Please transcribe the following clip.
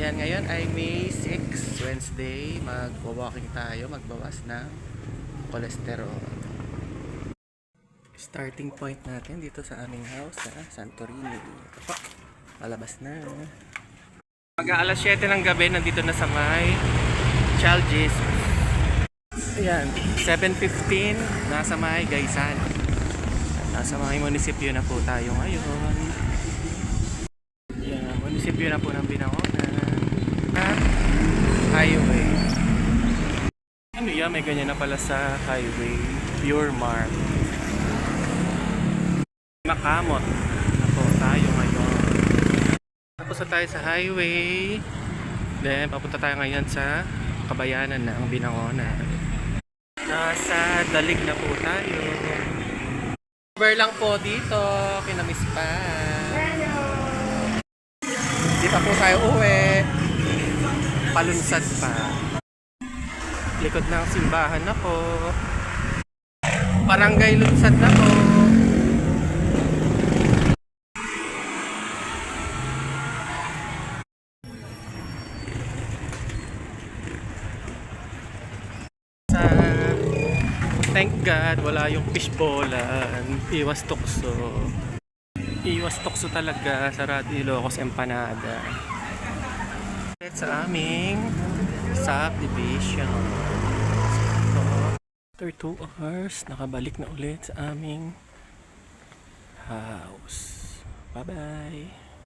Ayan, ngayon ay May 6, Wednesday. Mag-walking tayo, magbawas ng cholesterol. Starting point natin dito sa aming house sa Santorini. Ito, palabas na. Mag-aalas 7 ng gabi, nandito na sa may Child Jesus. Ayan, 7:15, nasa may Gaysan. Nasa may munisipyo na po tayo ngayon. Ayan, munisipyo na po ng Binangonan. Highway. Ano yan, may ganyan na pala sa highway. Pure Mark. Makamot na po tayo ngayon. Tapos na tayo sa highway. Then papunta tayo ngayon sa kabayanan ng Binangonan. Nasa Dalig na po tayo. Cover lang po dito, kinamiss pa. Di pa po tayo uwi. Palunsad pa. Likod ng simbahan na po. Barangay Lunsad na po. Thank God, wala yung fishballan. Iwas tukso. Iwas tukso talaga sa Sarado Ilocos Empanada. Sa aming subdivision. So, after 2 hours, nakabalik na ulit sa aming house. Bye-bye.